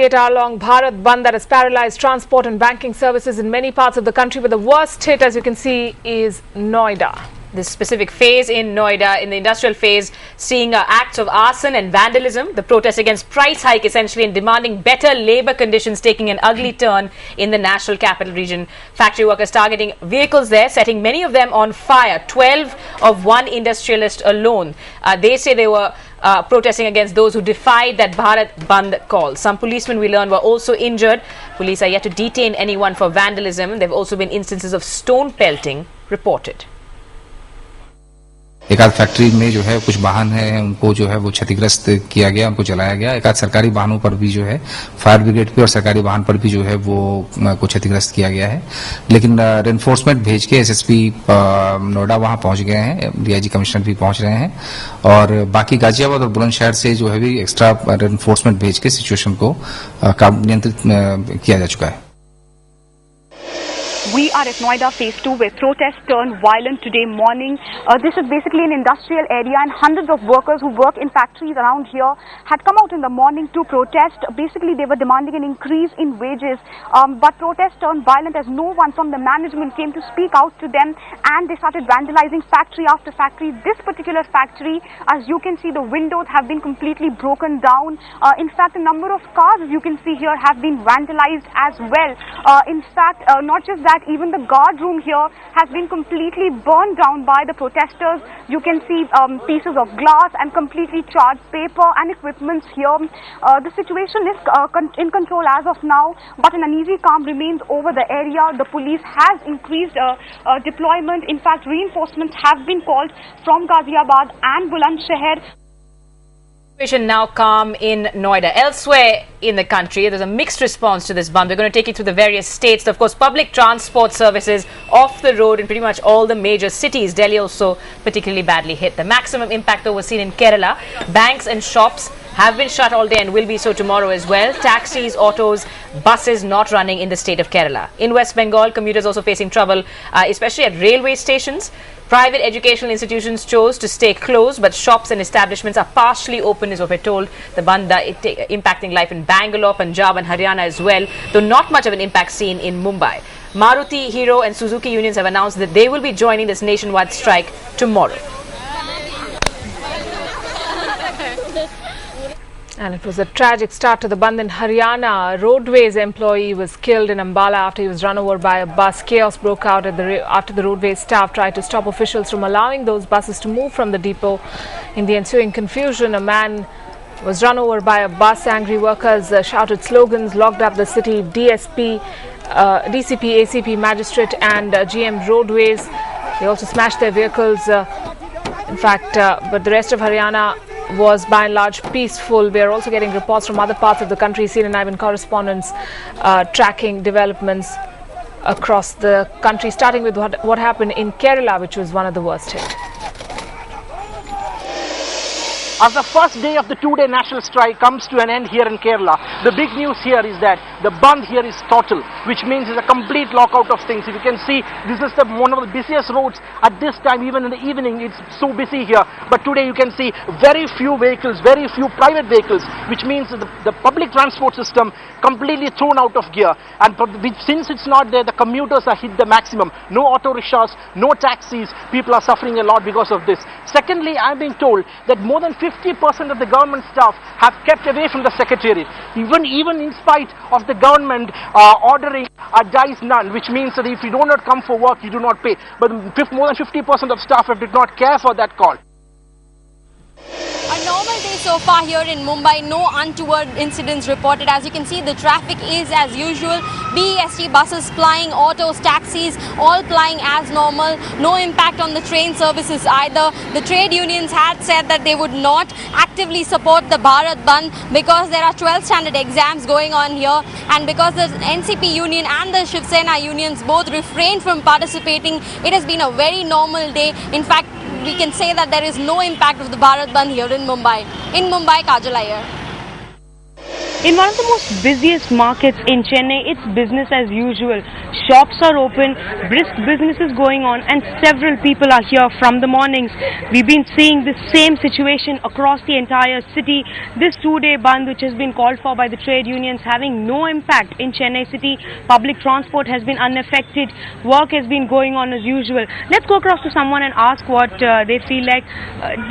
48-hour-long Bharat Bandh that has paralyzed transport and banking services in many parts of the country, but the worst hit, as you can see, is Noida. This specific phase in Noida, in the industrial phase, seeing acts of arson and vandalism, the protest against price hike essentially and demanding better labour conditions taking an ugly turn in the national capital region. Factory workers targeting vehicles there, setting many of them on fire, 12 of one industrialist alone. They say they were protesting against those who defied that Bharat Bandh call. Some policemen, we learned, were also injured. Police are yet to detain anyone for vandalism. There have also been instances of stone pelting reported. एक आध factory में जो है कुछ वाहन है उनको जो है वो क्षतिग्रस्त किया गया, उनको जलाया गया। एक आध सरकारी वाहनों पर भी जो है फायर ब्रिगेड पे और सरकारी वाहन पर भी जो है वो कुछ क्षतिग्रस्त किया गया है। लेकिन रेनफोर्समेंट भेज के एसएसपी नोएडा वहां पहुंच गए हैं, डीआईजी कमिश्नर भी पहुंच रहे हैं और बाकी गाजियाबाद और बुलंदशहर से जो है भी एक्स्ट्रा रेनफोर्समेंट भेज के सिचुएशन को नियंत्रित किया जा चुका है। We are at Noida Phase 2 where protests turned violent today morning. This is basically an industrial area and hundreds of workers who work in factories around here had come out in the morning to protest. Basically they were demanding an increase in wages, but protests turned violent as no one from the management came to speak out to them and they started vandalizing factory after factory. This particular factory, as you can see, the windows have been completely broken down. In fact, a number of cars, as you can see here, have been vandalized as well. In fact, not just that, even the guard room here has been completely burned down by the protesters. You can see pieces of glass and completely charred paper and equipments here. The situation is in control as of now, but an uneasy calm remains over the area. The police has increased deployment. In fact, reinforcements have been called from Ghaziabad and Bulandshahr. Situation now calm in Noida. Elsewhere in the country, there's a mixed response to this bandh. We're going to take you through the various states. Of course, public transport services off the road in pretty much all the major cities. Delhi also particularly badly hit. The maximum impact though was seen in Kerala. Banks and shops have been shut all day and will be so tomorrow as well. Taxis, autos, buses not running in the state of Kerala. In West Bengal, commuters also facing trouble, especially at railway stations. Private educational institutions chose to stay closed, but shops and establishments are partially open, is what we're told. The bandh impacting life in Bangalore, Punjab and Haryana as well, though not much of an impact seen in Mumbai. Maruti, Hero and Suzuki unions have announced that they will be joining this nationwide strike tomorrow. And it was a tragic start to the bandh in Haryana. A roadways employee was killed in Ambala after he was run over by a bus. Chaos broke out after the roadways staff tried to stop officials from allowing those buses to move from the depot. In the ensuing confusion, a man was run over by a bus. Angry workers shouted slogans, locked up the city. DCP, ACP, Magistrate and GM Roadways. They also smashed their vehicles. In fact, but the rest of Haryana was by and large peaceful. We are also getting reports from other parts of the country. CNN correspondents tracking developments across the country, starting with what happened in Kerala, which was one of the worst hit. As the first day of the two-day national strike comes to an end here in Kerala, the big news here is that the bandh here is total, which means it's a complete lockout of things. If you can see, this is one of the busiest roads at this time. Even in the evening, it's so busy here. But today you can see very few vehicles, very few private vehicles, which means the public transport system completely thrown out of gear. And since it's not there, the commuters are hit the maximum. No auto rickshaws, no taxis. People are suffering a lot because of this. Secondly, I'm being told that more than 50% of the government staff have kept away from the secretariat, even in spite of the government ordering a dies none, which means that if you do not come for work, you do not pay. But more than 50% of staff did not care for that call. A normal day so far here in Mumbai, no untoward incidents reported. As you can see, the traffic is as usual. BEST buses plying, autos, taxis, all plying as normal. No impact on the train services either. The trade unions had said that they would not actively support the Bharat Bandh because there are 12th standard exams going on here, and because the NCP union and the Shiv Sena unions both refrained from participating, it has been a very normal day. In fact, we can say that there is no impact of the Bharat Bandh here in Mumbai. In Mumbai, Kajal Iyer. In one of the most busiest markets in Chennai, it's business as usual. Shops are open, brisk business is going on, and several people are here from the mornings. We've been seeing the same situation across the entire city. This two-day bandh, which has been called for by the trade unions, having no impact in Chennai city. Public transport has been unaffected. Work has been going on as usual. Let's go across to someone and ask what they feel like.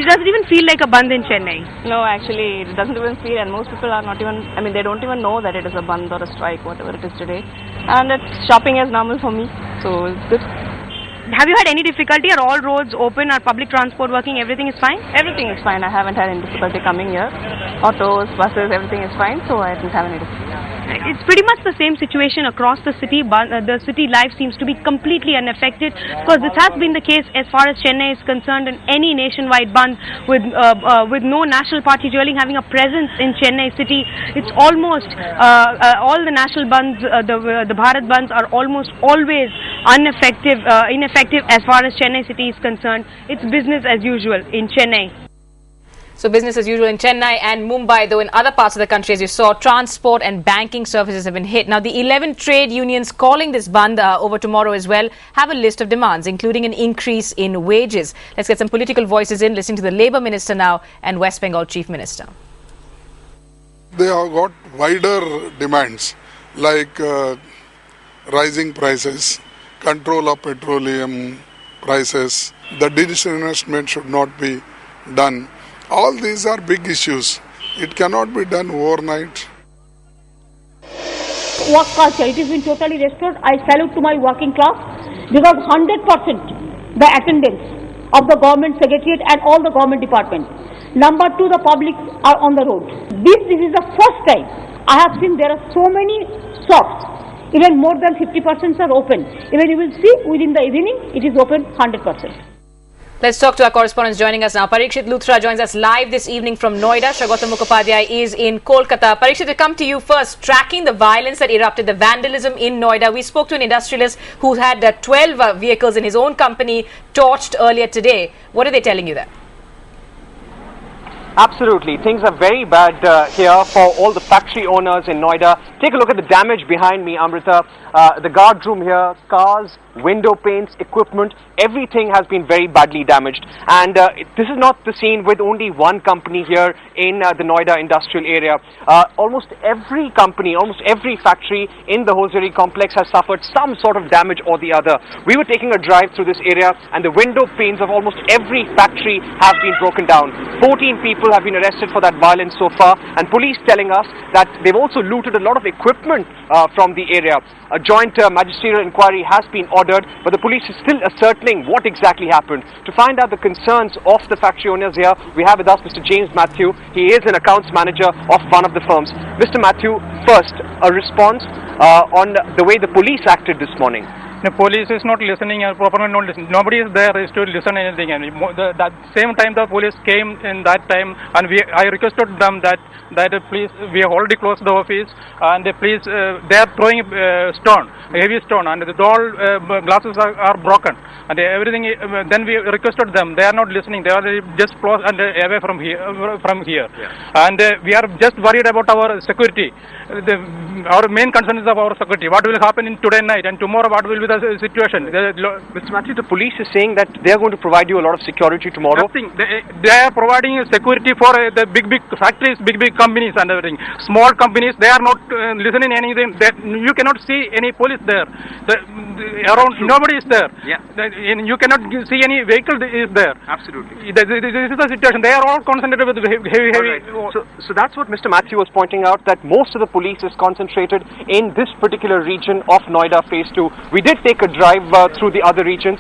Does it even feel like a bandh in Chennai? No, actually, it doesn't even feel, and most people are not even, they don't even know that it is a bandh or a strike, whatever it is today. And it's shopping as normal for me, so it's good. Have you had any difficulty? Are all roads open? Are public transport working? Everything is fine? Everything is fine. I haven't had any difficulty coming here. Autos, buses, everything is fine, so I didn't have any difficulty. It's pretty much the same situation across the city. The city life seems to be completely unaffected. Because this has been the case as far as Chennai is concerned, and any nationwide bandh with no national party really having a presence in Chennai city. It's almost all the national bandhs, the Bharat bandhs are almost always ineffective as far as Chennai city is concerned. It's business as usual in Chennai. So business as usual in Chennai and Mumbai, though in other parts of the country, as you saw, transport and banking services have been hit. Now, the 11 trade unions calling this bandh over tomorrow as well have a list of demands, including an increase in wages. Let's get some political voices in, listening to the Labour Minister now and West Bengal Chief Minister. They have got wider demands like rising prices, control of petroleum prices, the disinvestment should not be done. All these are big issues. It cannot be done overnight. Work culture, it has been totally restored. I salute to my working class because 100% the attendance of the government secretariat and all the government departments. Number two, the public are on the road. This is the first time I have seen there are so many shops. Even more than 50% are open. Even you will see within the evening, it is open 100%. Let's talk to our correspondents joining us now. Parikshit Luthra joins us live this evening from Noida. Shagautam Mukhopadhyay is in Kolkata. Parikshit, to come to you first, tracking the violence that erupted, the vandalism in Noida. We spoke to an industrialist who had 12 vehicles in his own company torched earlier today. What are they telling you there? Absolutely. Things are very bad here for all the factory owners in Noida. Take a look at the damage behind me, Amrita. The guard room here, cars, window panes, equipment, everything has been very badly damaged. And this is not the scene with only one company here in the Noida industrial area. Almost every company, almost every factory in the hosiery complex has suffered some sort of damage or the other. We were taking a drive through this area and the window panes of almost every factory have been broken down. 14 people have been arrested for that violence so far, and police telling us that they've also looted a lot of equipment from the area. A joint magisterial inquiry has been ordered, but the police is still ascertaining what exactly happened. To find out the concerns of the factory owners here, we have with us Mr. James Matthew. He is an accounts manager of one of the firms. Mr. Matthew, first, a response on the way the police acted this morning. The police is not listening and properly not listening. Nobody is there to listen anything. And that same time the police came in that time, and I requested them that please, we have already closed the office, and please, they are throwing stone, heavy stone, and the all glasses are broken, and everything. Then we requested them. They are not listening. They are just close and away from here. Yeah. And we are just worried about our security. Our main concern is of our security. What will happen in today night and tomorrow? What will be the situation? Mr. Matthew, the police is saying that they are going to provide you a lot of security tomorrow. Nothing. They are providing security for the big factories, big companies and everything. Small companies, they are not listening anything. You cannot see any police there. Around nobody is there. Yeah. You cannot see any vehicle is there. Absolutely. This is the situation. They are all concentrated with heavy. Right. So that's what Mr. Matthew was pointing out, that most of the police is concentrated in this particular region of Noida Phase 2. We did take a drive through the other regions.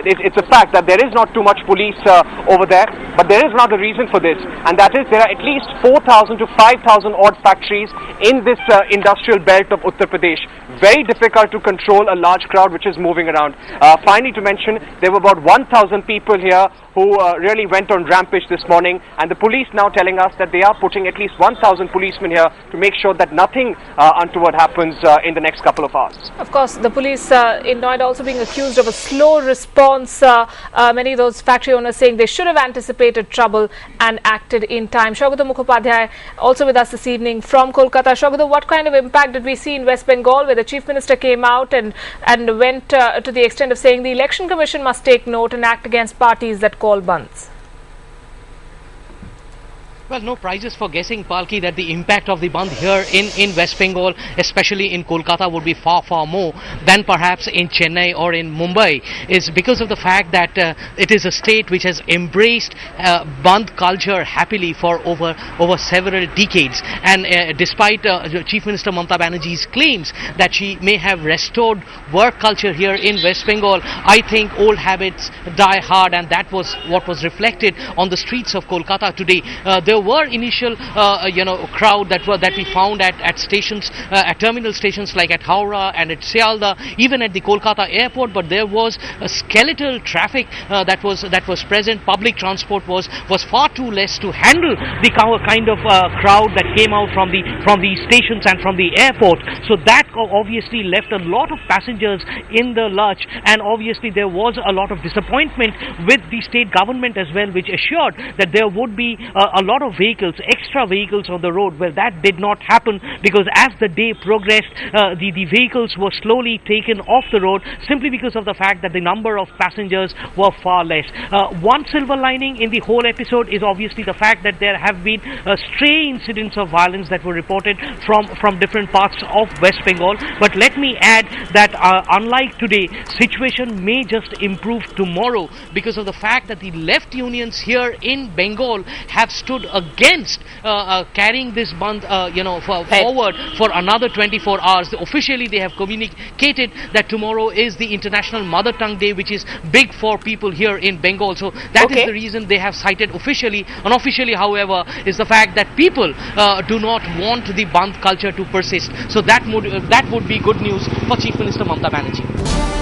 It's a fact that there is not too much police over there, but there is another reason for this, and that is there are at least 4,000 to 5,000 odd factories in this industrial belt of Uttar Pradesh. Very difficult to control a large crowd which is moving around. Finally, to mention, there were about 1,000 people here who really went on rampage this morning, and the police now telling us that they are putting at least 1,000 policemen here to make sure that nothing untoward happens in the next couple of hours. Of course, the police in Noida also being accused of a slow response. Many of those factory owners saying they should have anticipated trouble and acted in time. Shogata Mukhopadhyay also with us this evening from Kolkata. Shogata, what kind of impact did we see in West Bengal, where the Chief Minister came out and went to the extent of saying the Election Commission must take note and act against parties that call bands? Well, no prizes for guessing, Palki, that the impact of the Bandh here in West Bengal, especially in Kolkata, would be far, far more than perhaps in Chennai or in Mumbai, is because of the fact that it is a state which has embraced Bandh culture happily for over several decades. And despite Chief Minister Mamata Banerjee's claims that she may have restored work culture here in West Bengal, I think old habits die hard, and that was what was reflected on the streets of Kolkata today. There were initial crowd that we found at stations, at terminal stations like at Howrah and at Sealdah, even at the Kolkata airport, but there was a skeletal traffic that was present. Public transport was far too less to handle the kind of crowd that came out from the stations and from the airport. So that obviously left a lot of passengers in the lurch, and obviously there was a lot of disappointment with the state government as well, which assured that there would be a lot of vehicles, extra vehicles on the road. Well, that did not happen, because as the day progressed, the vehicles were slowly taken off the road simply because of the fact that the number of passengers were far less. One silver lining in the whole episode is obviously the fact that there have been stray incidents of violence that were reported from different parts of West Bengal. But let me add that unlike today, situation may just improve tomorrow, because of the fact that the left unions here in Bengal have stood against carrying this bandh forward for another 24 hours. Officially they have communicated that tomorrow is the International Mother Tongue Day, which is big for people here in Bengal. So that is the reason they have cited officially. Unofficially, however, is the fact that people do not want the bandh culture to persist. So that would be good news for Chief Minister Mamata Banerjee.